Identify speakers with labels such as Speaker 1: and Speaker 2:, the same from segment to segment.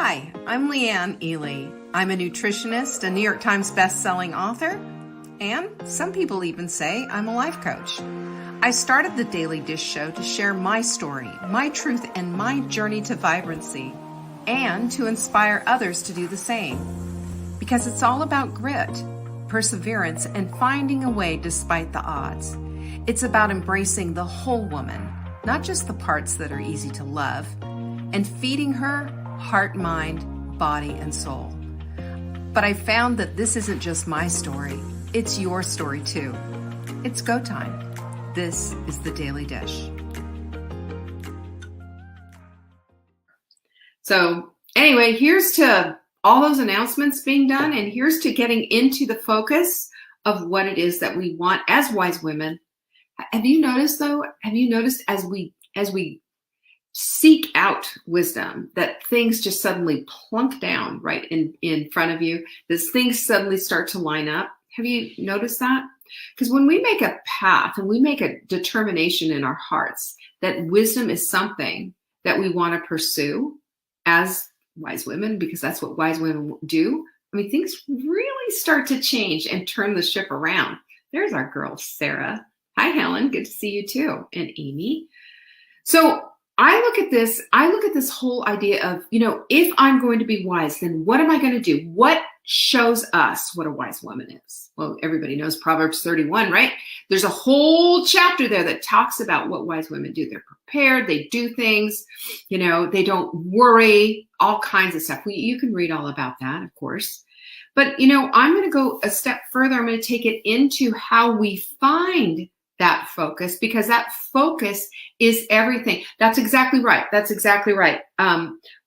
Speaker 1: Hi, I'm Leanne Ely. I'm a nutritionist, a New York Times best-selling author, and some people even say I'm a life coach. I started the Daily Dish Show to share my story, my truth, and my journey to vibrancy, and to inspire others to do the same. Because it's all about grit, perseverance, and finding a way despite the odds. It's about embracing the whole woman, not just the parts that are easy to love, and feeding her heart, mind, body, and soul. But I found that this isn't just my story, it's your story too. It's go time. This is the Daily Dish. So anyway, here's to all those announcements being done, and here's to getting into the focus of what it is that we want as wise women. Have you noticed though, as we seek out wisdom, that things just suddenly plunk down right in front of you, that things suddenly start to line up? Have you noticed that? Because when we make a path and we make a determination in our hearts that wisdom is something that we want to pursue as wise women, because that's what wise women do, I mean, things really start to change and turn the ship around. There's our girl, Sarah. Hi, Helen. Good to see you too. And Amy. So I look at this whole idea of, if I'm going to be wise, then what am I going to do? What shows us what a wise woman is? Well, everybody knows Proverbs 31, right? There's a whole chapter there that talks about what wise women do. They're prepared. They do things, they don't worry, all kinds of stuff. You can read all about that, of course. But, I'm going to go a step further. I'm going to take it into how we find that focus, because that focus is everything. That's exactly right.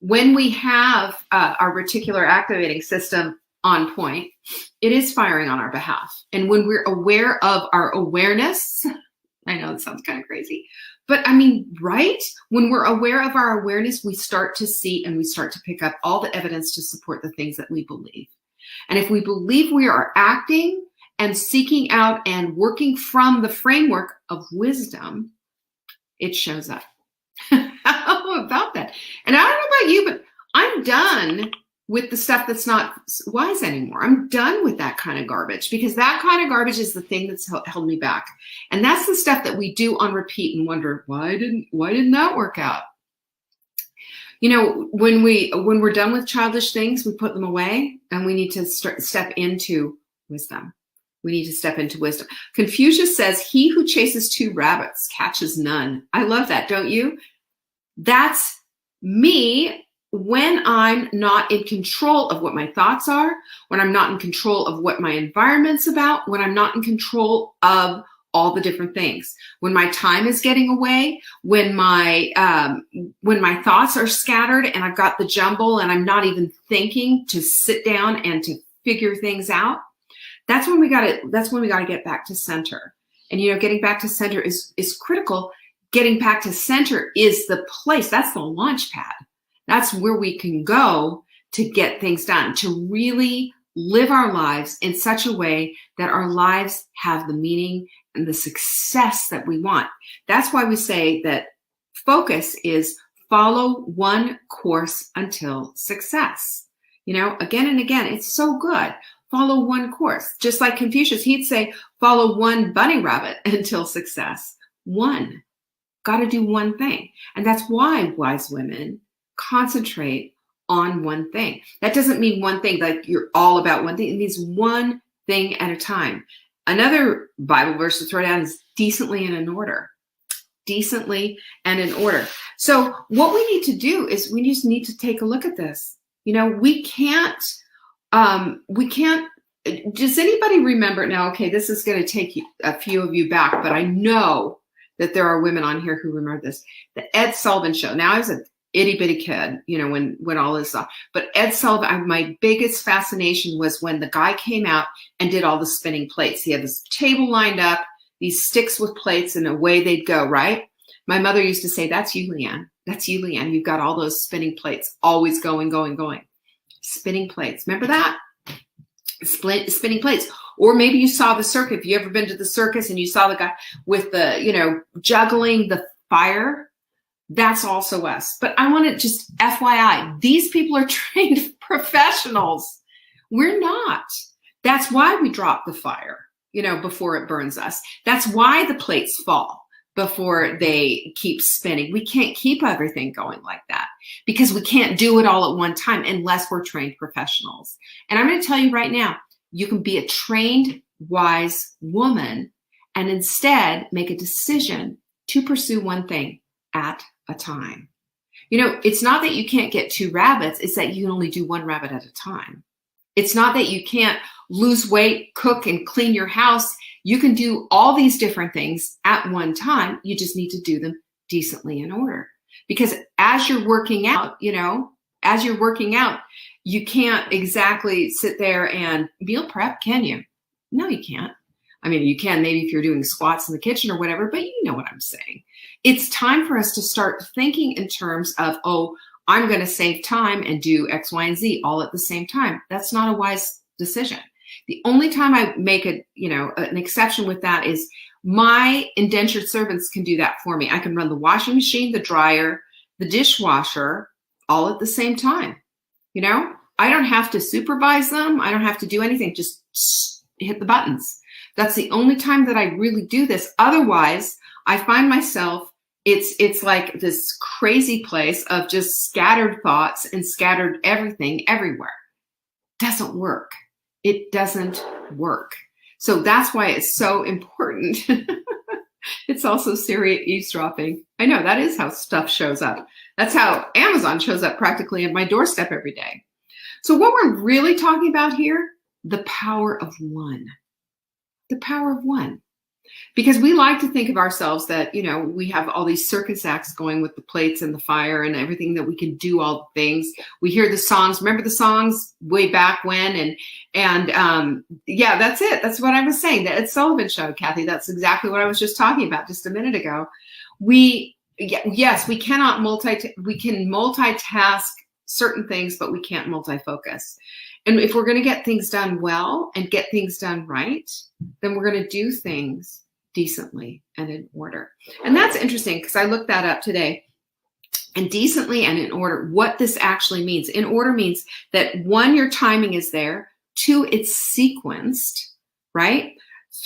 Speaker 1: When we have our reticular activating system on point, it is firing on our behalf. And when we're aware of our awareness, I know it sounds kind of crazy, but I mean, right? When we're aware of our awareness, we start to see and we start to pick up all the evidence to support the things that we believe. And if we believe we are acting and seeking out and working from the framework of wisdom, it shows up. How about that? And I don't know about you, but I'm done with the stuff that's not wise anymore. I'm done with that kind of garbage, because that kind of garbage is the thing that's held me back. And that's the stuff that we do on repeat and wonder, why didn't that work out? When we're done with childish things, we put them away, and we need to step into wisdom. We need to step into wisdom. Confucius says, he who chases two rabbits catches none. I love that, don't you? That's me when I'm not in control of what my thoughts are, when I'm not in control of what my environment's about, when I'm not in control of all the different things. When my time is getting away, when my thoughts are scattered and I've got the jumble and I'm not even thinking to sit down and to figure things out. That's when we got to get back to center. And, getting back to center is critical. Getting back to center is the place. That's the launch pad. That's where we can go to get things done, to really live our lives in such a way that our lives have the meaning and the success that we want. That's why we say that focus is follow one course until success. Again and again, it's so good. Follow one course. Just like Confucius, he'd say, follow one bunny rabbit until success. One. Got to do one thing. And that's why wise women concentrate on one thing. That doesn't mean one thing, like you're all about one thing. It means one thing at a time. Another Bible verse to throw down is decently and in order. Decently and in order. So what we need to do is we just need to take a look at this. We can't, does anybody remember now? Okay, this is going to take a few of you back, but I know that there are women on here who remember this. The Ed Sullivan Show. Now I was an itty bitty kid, when all this stuff. But Ed Sullivan, my biggest fascination was when the guy came out and did all the spinning plates. He had this table lined up, these sticks with plates, and away they'd go, right? My mother used to say, that's you, Leanne. That's you, Leanne. You've got all those spinning plates, always going, going, going. Spinning plates. Remember that? Spinning plates. Or maybe you saw the circus. Have you ever been to the circus and you saw the guy with the, juggling the fire That's also us. But I want to just FYI, these people are trained professionals. We're not. That's why we drop the fire, before it burns us. That's why the plates fall before they keep spinning. We can't keep everything going like that because we can't do it all at one time unless we're trained professionals. And I'm going to tell you right now, you can be a trained, wise woman and instead make a decision to pursue one thing at a time. It's not that you can't get 2 rabbits, it's that you can only do 1 rabbit at a time. It's not that you can't lose weight, cook, and clean your house. You can do all these different things at one time. You just need to do them decently in order. Because as you're working out, you can't exactly sit there and meal prep, can you? No, you can't. I mean, you can maybe if you're doing squats in the kitchen or whatever, but you know what I'm saying. It's time for us to start thinking in terms of, I'm going to save time and do X, Y, and Z all at the same time. That's not a wise decision. The only time I make an exception with that is my indentured servants can do that for me. I can run the washing machine, the dryer, the dishwasher all at the same time. I don't have to supervise them. I don't have to do anything. Just hit the buttons. That's the only time that I really do this. Otherwise, I find myself, it's like this crazy place of just scattered thoughts and scattered everything everywhere. Doesn't work. It doesn't work. So that's why it's so important. It's also serious eavesdropping. I know that is how stuff shows up. That's how Amazon shows up practically at my doorstep every day. So what we're really talking about here, the power of one. The power of one. Because we like to think of ourselves that, we have all these circus acts going with the plates and the fire and everything that we can do all the things. We hear the songs. Remember the songs way back when? And yeah, that's it. That's what I was saying. The Ed Sullivan Show, Kathy. That's exactly what I was just talking about just a minute ago. Yes, we cannot we can multitask certain things, but we can't multifocus. And if we're going to get things done well and get things done right, then we're going to do things decently and in order. And that's interesting because I looked that up today. And decently and in order, what this actually means. In order means that 1, your timing is there. 2, it's sequenced, right?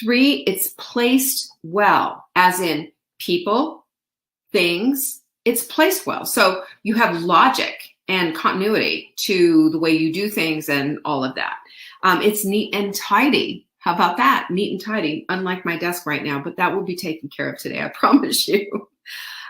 Speaker 1: 3, it's placed well, as in people, things, it's placed well. So you have logic and continuity to the way you do things and all of that. It's neat and tidy. How about that? Neat and tidy, unlike my desk right now, but that will be taken care of today, I promise you.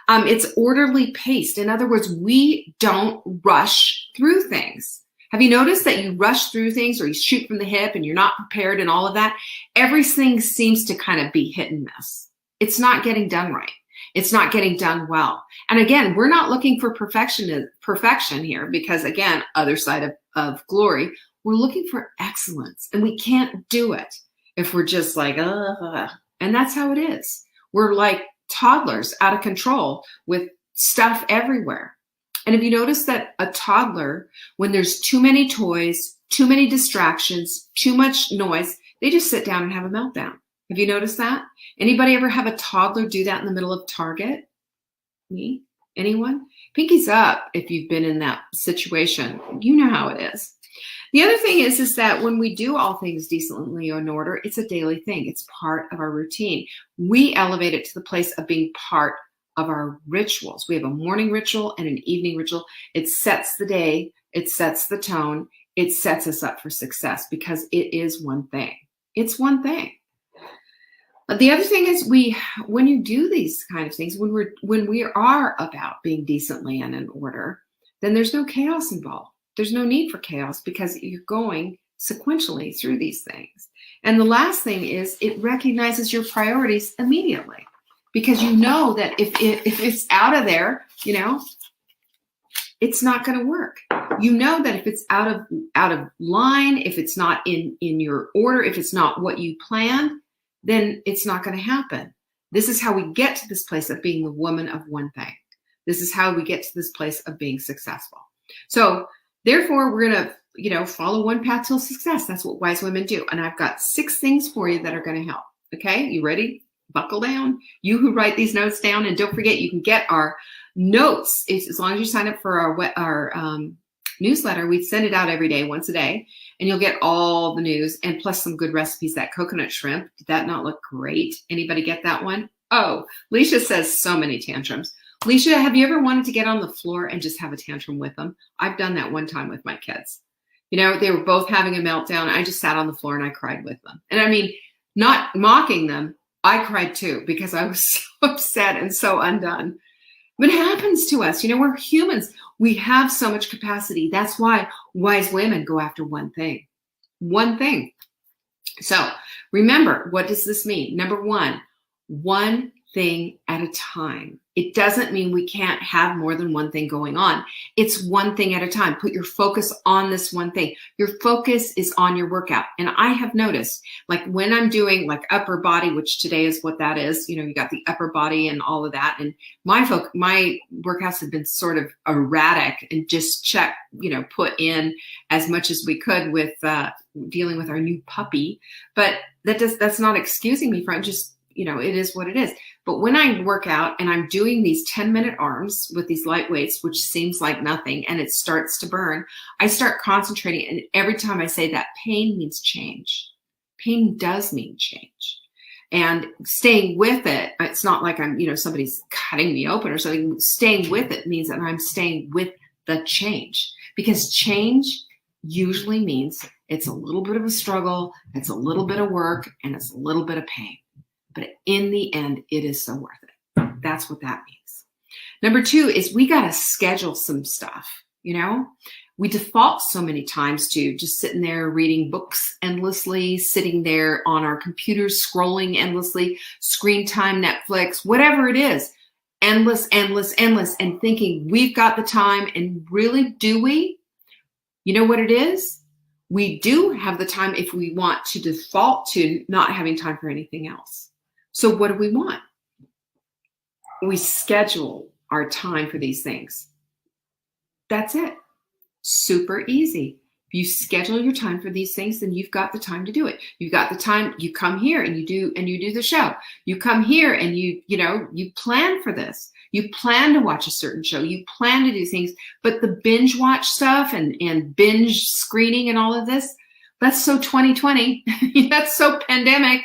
Speaker 1: It's orderly paced. In other words, we don't rush through things. Have you noticed that you rush through things or you shoot from the hip and you're not prepared and all of that? Everything seems to kind of be hit and miss. It's not getting done right. It's not getting done well. And again, we're not looking for perfection here because, again, other side of glory, we're looking for excellence. And we can't do it if we're just like, and that's how it is. We're like toddlers out of control with stuff everywhere. And if you notice that a toddler, when there's too many toys, too many distractions, too much noise, they just sit down and have a meltdown. Have you noticed that? Anybody ever have a toddler do that in the middle of Target? Me? Anyone? Pinkies up if you've been in that situation. You know how it is. The other thing is that when we do all things decently in order, it's a daily thing. It's part of our routine. We elevate it to the place of being part of our rituals. We have a morning ritual and an evening ritual. It sets the day. It sets the tone. It sets us up for success because it is one thing. It's one thing. But the other thing is when you do these kind of things, when we are about being decently and in order, then there's no chaos involved. There's no need for chaos because you're going sequentially through these things. And the last thing is it recognizes your priorities immediately because you know that if it's out of there, it's not going to work. You know that if it's out of line, if it's not in your order, if it's not what you planned, then it's not going to happen. This is how we get to this place of being the woman of one thing. This is how we get to this place of being successful. So therefore, we're going to, follow one path till success. That's what wise women do. And I've got 6 things for you that are going to help. Okay, you ready? Buckle down. You who write these notes down, and don't forget, you can get our Notes, as long as you sign up for our newsletter, we send it out every day, once a day, and you'll get all the news and plus some good recipes. That coconut shrimp, did that not look great? Anybody get that one? Oh, Leisha says so many tantrums. Leisha, have you ever wanted to get on the floor and just have a tantrum with them? I've done that one time with my kids. You know, they were both having a meltdown. I just sat on the floor and I cried with them. And I mean, not mocking them, I cried too because I was so upset and so undone. But it happens to us. You know, we're humans. We have so much capacity. That's why wise women go after one thing. One thing. So remember, what does this mean? Number one thing at a time. It doesn't mean we can't have more than one thing going on. It's one thing at a time. Put your focus on this one thing. Your focus is on your workout. And I have noticed, like when I'm doing like upper body, which today is what that is, you know, you got the upper body and all of that. And my workouts have been sort of erratic and just put in as much as we could with dealing with our new puppy. But that's not excusing me from just, you know, it is what it is. But when I work out and I'm doing these 10-minute arms with these light weights, which seems like nothing, and it starts to burn, I start concentrating. And every time I say that, pain means change. Pain does mean change. And staying with it, it's not like I'm, you know, somebody's cutting me open or something. Staying with it means that I'm staying with the change, because change usually means it's a little bit of a struggle, it's a little bit of work, and it's a little bit of pain. But in the end, it is so worth it. That's what that means. Number 2 is we got to schedule some stuff. You know, we default so many times to just sitting there reading books endlessly, sitting there on our computers, scrolling endlessly, screen time, Netflix, whatever it is, endless, and thinking we've got the time. And really, do we? You know what it is? We do have the time if we want to default to not having time for anything else. So what do we want? We schedule our time for these things. That's it. Super easy. If you schedule your time for these things, then you've got the time to do it. You've got the time. You come here and you do the show. You come here and you plan for this. You plan to watch a certain show. You plan to do things. But the binge watch stuff and binge screening and all of this, that's so 2020. That's so pandemic.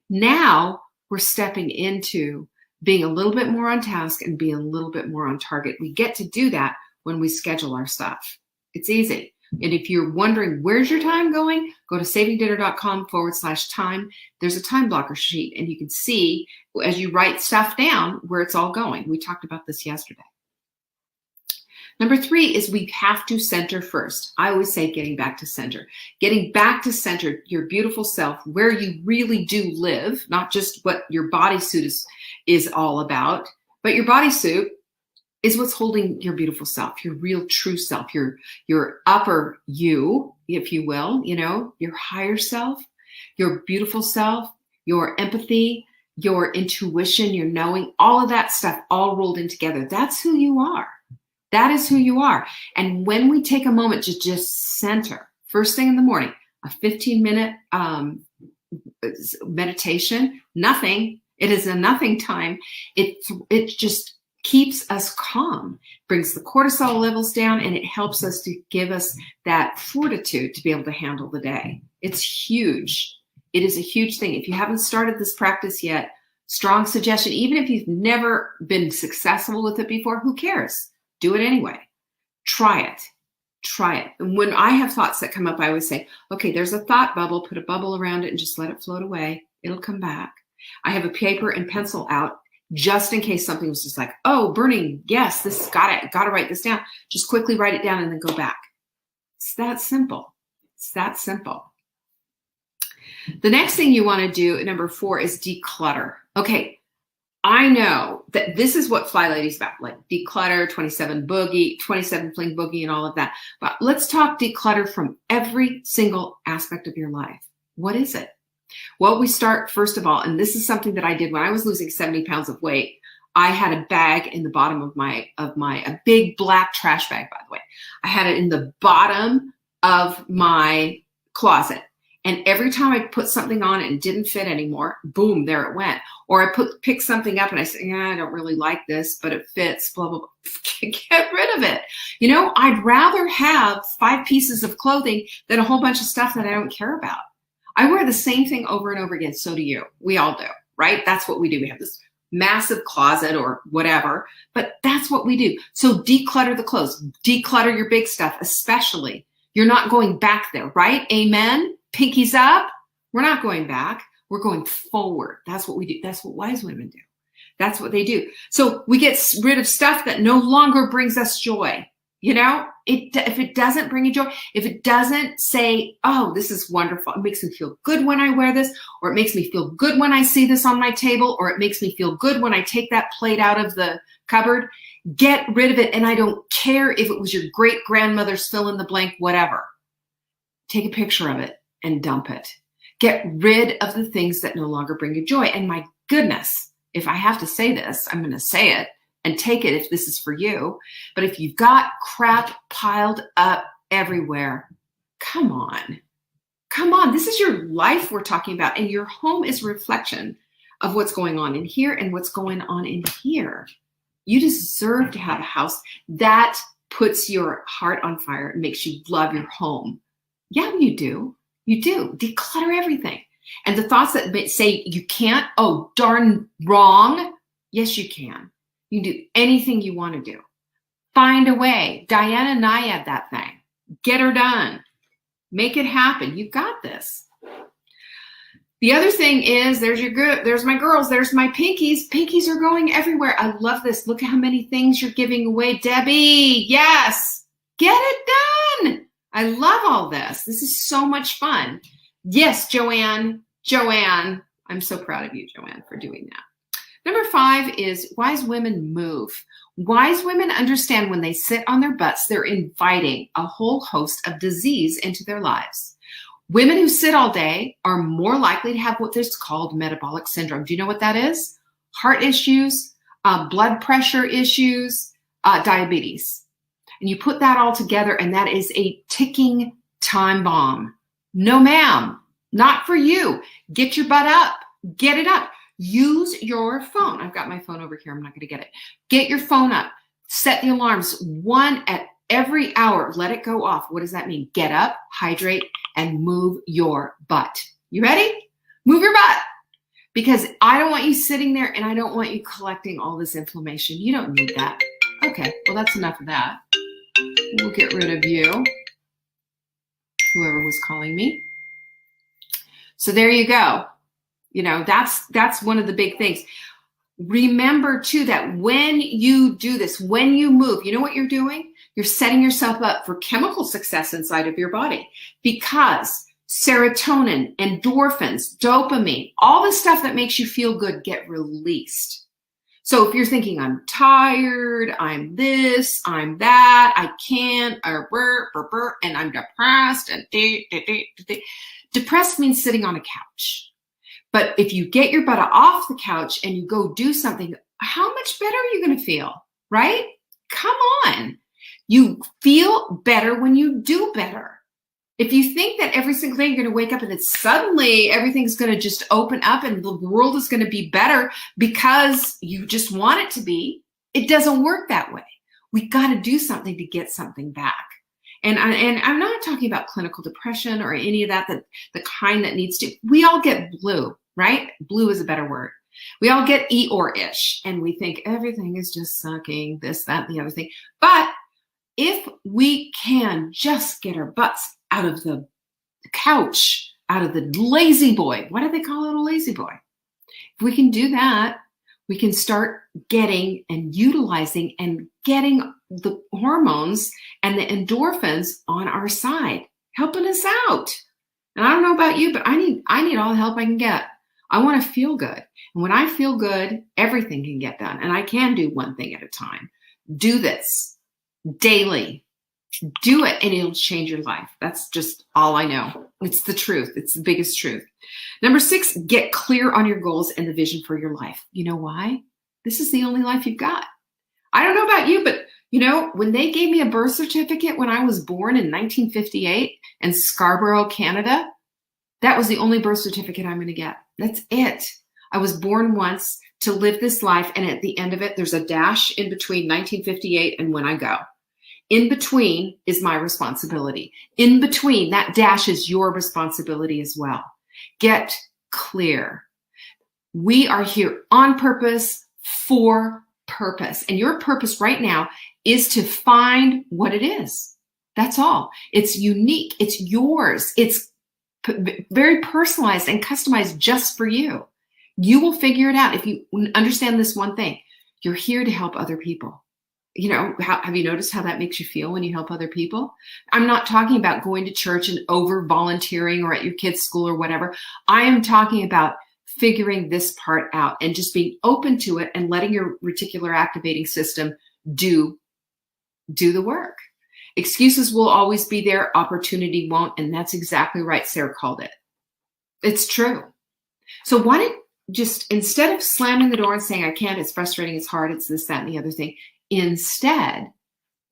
Speaker 1: Now we're stepping into being a little bit more on task and being a little bit more on target. We get to do that when we schedule our stuff. It's easy. And if you're wondering, where's your time going? Go to savingdinner.com/time. There's a time blocker sheet, and you can see as you write stuff down where it's all going. We talked about this yesterday. Number 3 is we have to center first. I always say getting back to center. Getting back to center, your beautiful self, where you really do live, not just what your bodysuit is all about, but your bodysuit is what's holding your beautiful self, your real true self, your upper you, if you will, you know, your higher self, your beautiful self, your empathy, your intuition, your knowing, all of that stuff all rolled in together. That's who you are. That is who you are. And when we take a moment to just center, first thing in the morning, a 15-minute meditation, nothing. It is a nothing time. It just keeps us calm, brings the cortisol levels down, and it helps us to give us that fortitude to be able to handle the day. It's huge. It is a huge thing. If you haven't started this practice yet, strong suggestion, even if you've never been successful with it before, who cares? Do it anyway. Try it. Try it. And when I have thoughts that come up, I always say, okay, there's a thought bubble, put a bubble around it and just let it float away. It'll come back. I have a paper and pencil out just in case something was just like, oh, burning. Yes, this got to write this down. Just quickly write it down and then go back. It's that simple. It's that simple. The next thing you want to do, number 4, is declutter. Okay. I know that this is what Fly Lady's about, like declutter, 27 fling boogie and all of that. But let's talk declutter from every single aspect of your life. What is it? Well, we start first of all, and this is something that I did when I was losing 70 pounds of weight. I had a bag in the bottom of a big black trash bag, by the way. I had it in the bottom of my closet. And every time I put something on and it didn't fit anymore, boom, there it went. Or I pick something up and I say, yeah, I don't really like this, but it fits, blah, blah, blah. Get rid of it. You know, I'd rather have 5 pieces of clothing than a whole bunch of stuff that I don't care about. I wear the same thing over and over again. So do you. We all do, right? That's what we do. We have this massive closet or whatever, but that's what we do. So declutter the clothes, declutter your big stuff, especially. You're not going back there, right? Amen. Pinkies up. We're not going back. We're going forward. That's what we do. That's what wise women do. That's what they do. So we get rid of stuff that no longer brings us joy. You know, if it doesn't bring you joy, if it doesn't say, oh, this is wonderful, it makes me feel good when I wear this, or it makes me feel good when I see this on my table, or it makes me feel good when I take that plate out of the cupboard, get rid of it. And I don't care if it was your great grandmother's fill in the blank, whatever. Take a picture of it and dump it. Get rid of the things that no longer bring you joy. And my goodness, if I have to say this, I'm going to say it. And take it if this is for you. But if you've got crap piled up everywhere, come on. Come on. This is your life we're talking about. And your home is a reflection of what's going on in here and what's going on in here. You deserve to have a house that puts your heart on fire and makes you love your home. Yeah, you do. You do. Declutter everything. And the thoughts that say you can't, oh, darn wrong. Yes, you can. You can do anything you want to do. Find a way. Diana Nyad that thing. Get her done. Make it happen. You've got this. The other thing is, there's my girls, there's my pinkies. Pinkies are going everywhere. I love this. Look at how many things you're giving away. Debbie, yes. Get it done. I love all this. This is so much fun. Yes, Joanne. I'm so proud of you, Joanne, for doing that. Number 5 is wise women move. Wise women understand when they sit on their butts, they're inviting a whole host of disease into their lives. Women who sit all day are more likely to have what is called metabolic syndrome. Do you know what that is? Heart issues, blood pressure issues, diabetes. And you put that all together and that is a ticking time bomb. No, ma'am, not for you. Get your butt up. Get it up. Use your phone. I've got my phone over here. I'm not going to get it. Get your phone up. Set the alarms, one at every hour. Let it go off. What does that mean? Get up, hydrate, and move your butt. You ready? Move your butt. Because I don't want you sitting there and I don't want you collecting all this inflammation. You don't need that. Okay, well, that's enough of that. We'll get rid of you, whoever was calling me. So there you go. You know, that's one of the big things. Remember, too, that when you do this, when you move, you know what you're doing? You're setting yourself up for chemical success inside of your body because serotonin, endorphins, dopamine, all the stuff that makes you feel good get released. So if you're thinking, I'm tired, I'm this, I'm that, I can't, and I'm depressed, and depressed means sitting on a couch. But if you get your butt off the couch and you go do something, how much better are you going to feel, right? Come on. You feel better when you do better. If you think that every single day you're going to wake up and then suddenly everything's going to just open up and the world is going to be better because you just want it to be, it doesn't work that way. We got to do something to get something back. And I'm not talking about clinical depression or any of that, the kind that needs to, we all get blue, right? Blue is a better word. We all get Eeyore-ish and we think everything is just sucking, this, that, and the other thing. But if we can just get our butts out of the couch, out of the lazy boy, why do they call it a lazy boy? If we can do that, we can start getting and utilizing and getting the hormones and the endorphins on our side, helping us out. And I don't know about you, but I need all the help I can get. I want to feel good. And when I feel good, everything can get done. And I can do one thing at a time. Do this daily. Do it and it'll change your life. That's just all I know. It's the truth. It's the biggest truth. Number 6, get clear on your goals and the vision for your life. You know why? This is the only life you've got. I don't know about you, but you know, when they gave me a birth certificate when I was born in 1958 in Scarborough, Canada, That was the only birth certificate I'm going to get. That's it. I was born once to live this life, and at the end of it, there's a dash in between 1958 and when I go. In between is my responsibility. In between, that dash is your responsibility as well. Get clear. We are here on purpose, for purpose. And your purpose right now is to find what it is. That's all. It's unique. It's yours. It's very personalized and customized just for you. You will figure it out if you understand this one thing. You're here to help other people. You know, have you noticed how that makes you feel when you help other people? I'm not talking about going to church and over volunteering or at your kid's school or whatever. I am talking about figuring this part out and just being open to it and letting your reticular activating system do the work. Excuses will always be there. Opportunity won't. And that's exactly right. Sarah called it. It's true. So why don't just, instead of slamming the door and saying, I can't, it's frustrating, it's hard, it's this, that, and the other thing, instead,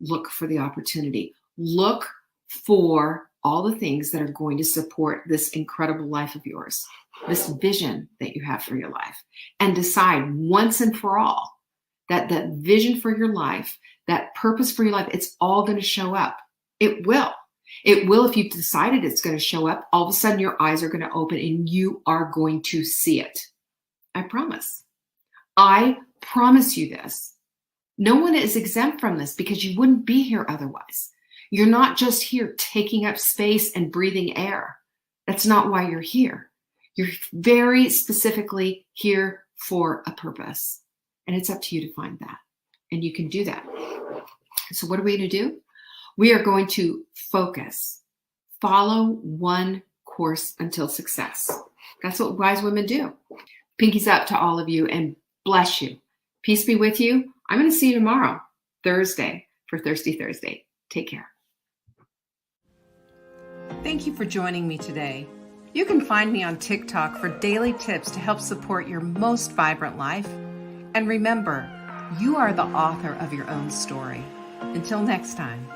Speaker 1: look for the opportunity. Look for all the things that are going to support this incredible life of yours, this vision that you have for your life, and decide once and for all that that vision for your life, that purpose for your life, it's all going to show up. It will. It will if you've decided it's going to show up. All of a sudden, your eyes are going to open and you are going to see it. I promise. I promise you this. No one is exempt from this because you wouldn't be here otherwise. You're not just here taking up space and breathing air. That's not why you're here. You're very specifically here for a purpose. And it's up to you to find that. And you can do that. So what are we going to do? We are going to focus. Follow one course until success. That's what wise women do. Pinkies up to all of you and bless you. Peace be with you. I'm going to see you tomorrow, Thursday, for Thirsty Thursday. Take care.
Speaker 2: Thank you for joining me today. You can find me on TikTok for daily tips to help support your most vibrant life. And remember, you are the author of your own story. Until next time.